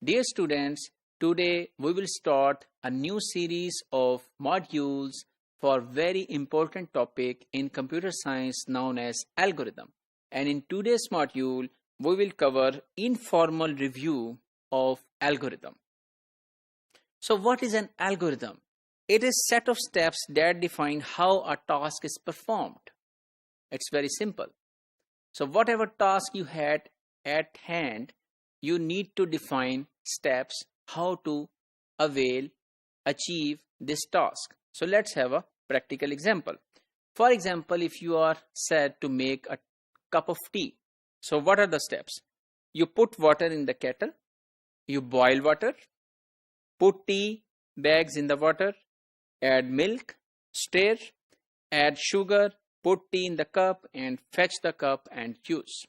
Dear students, today we will start a new series of modules for very important topic in computer science known as algorithm. And in today's module, we will cover informal review of algorithm. So what is an algorithm? It is a set of steps that define how a task is performed. It's very simple. So whatever task you had at hand, you need to define steps how to achieve this task. So let's have a practical example. For example, if you are said to make a cup of tea, so what are the steps? You put water in the kettle, you boil water, put tea bags in the water, add milk, stir, add sugar, put tea in the cup and fetch the cup and use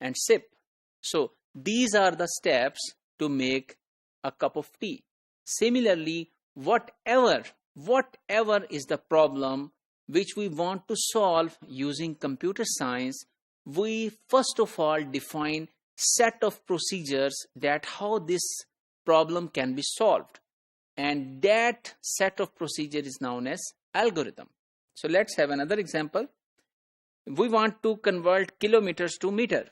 and sip. So these are the steps to make a cup of tea. Similarly, whatever is the problem which we want to solve using computer science, we first of all define set of procedures that how this problem can be solved, and that set of procedure is known as algorithm. So let's have another example. We want to convert kilometers to meter.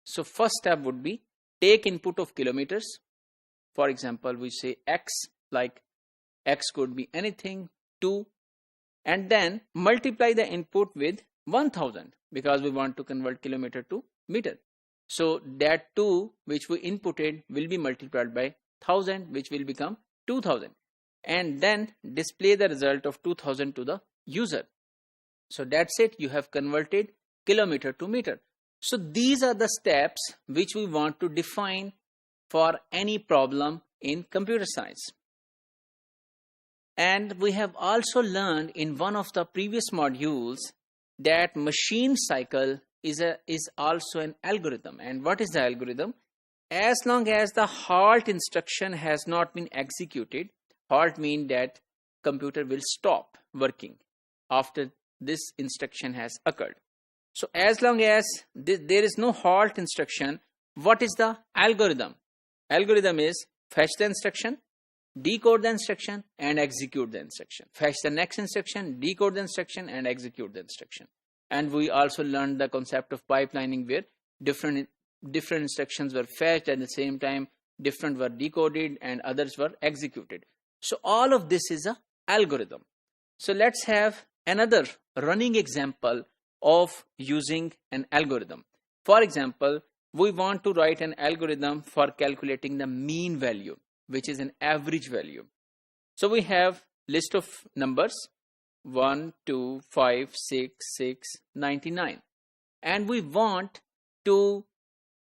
So first step would be take input of kilometers. For example, we say x, like x could be anything, 2, and then multiply the input with 1000 because we want to convert kilometer to meter. So that 2 which we inputted will be multiplied by 1000, which will become 2000, and then display the result of 2000 to the user. So that's it, you have converted kilometer to meter. So these are the steps which we want to define for any problem in computer science. And we have also learned in one of the previous modules that machine cycle is also an algorithm. And what is the algorithm? As long as the halt instruction has not been executed, halt means that computer will stop working after this instruction has occurred. So as long as there is no halt instruction, what is the algorithm? Algorithm is fetch the instruction, decode the instruction and execute the instruction. Fetch the next instruction, decode the instruction and execute the instruction. And we also learned the concept of pipelining, where different instructions were fetched at the same time, different were decoded and others were executed. So all of this is an algorithm. So let's have another running example of using an algorithm. For example, we want to write an algorithm for calculating the mean value, which is an average value. So we have list of numbers 1, 2, 5, 6, 6, 99, and we want to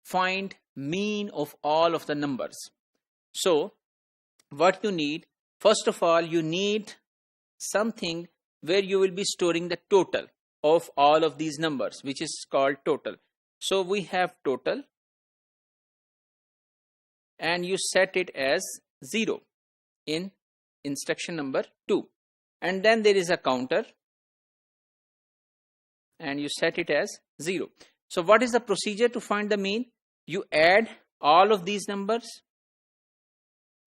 find mean of all of the numbers. So what you need, first of all, you need something where you will be storing the total of all of these numbers, which is called total. So we have total and you set it as 0 in instruction number 2, and then there is a counter and you set it as 0. So what is the procedure to find the mean? You add all of these numbers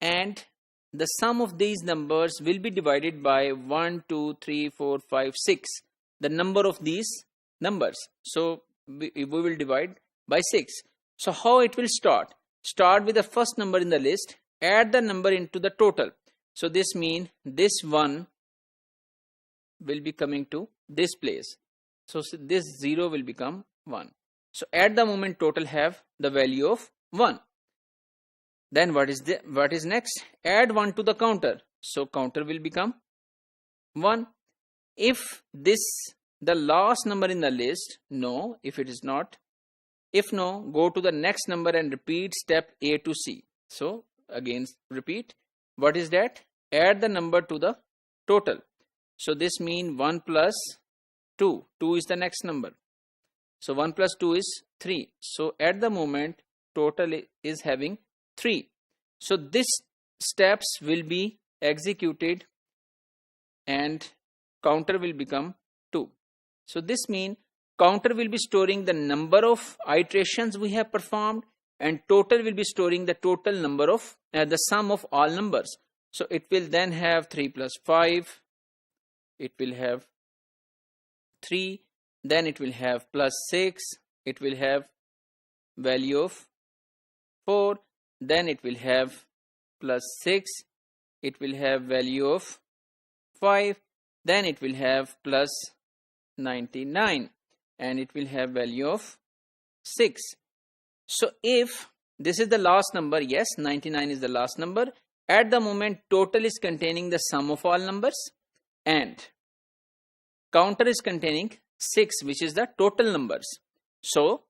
and the sum of these numbers will be divided by 1, 2, 3, 4, 5, 6, the number of these numbers. So we will divide by 6. So how it will start? Start with the first number in the list, add the number into the total. So this means this 1 will be coming to this place. So this 0 will become 1. So at the moment total have the value of 1. Then what is next? Add 1 to the counter. So counter will become 1. If this the last number in the list, no. If it is not, if no, go to the next number and repeat step A to C. So again repeat. What is that? Add the number to the total. So this means 1 plus 2. 2 is the next number. So 1 plus 2 is 3. So at the moment total is having 3. So this steps will be executed and counter will become 2. So this means counter will be storing the number of iterations we have performed and total will be storing the total number of the sum of all numbers. So it will then have 3 plus 5, it will have 3, then it will have plus 6, it will have value of 4, then it will have plus 6, it will have value of 5, then it will have plus 99, and it will have value of 6. So if this is the last number, yes, 99 is the last number. At the moment, total is containing the sum of all numbers and counter is containing 6, which is the total numbers. So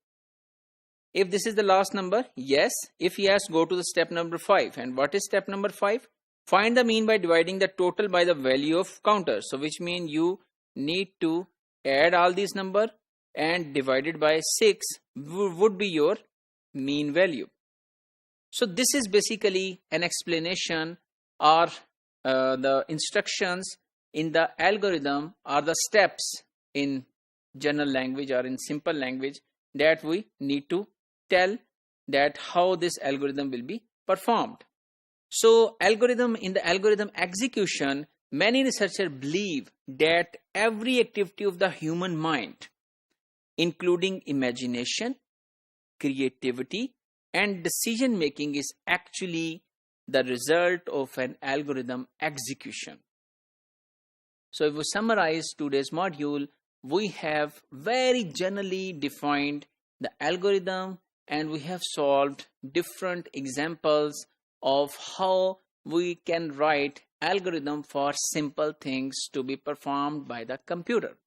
if this is the last number, yes. If yes, go to the step number 5. And what is step number 5? Find the mean by dividing the total by the value of counter. So which means you need to add all these numbers and divided by 6 would be your mean value. So this is basically an explanation or the instructions in the algorithm or the steps in general language or in simple language that we need to tell that how this algorithm will be performed. So in the algorithm execution, many researchers believe that every activity of the human mind, including imagination, creativity, and decision making, is actually the result of an algorithm execution. So if we summarize today's module, we have very generally defined the algorithm and we have solved different examples of how we can write algorithm for simple things to be performed by the computer.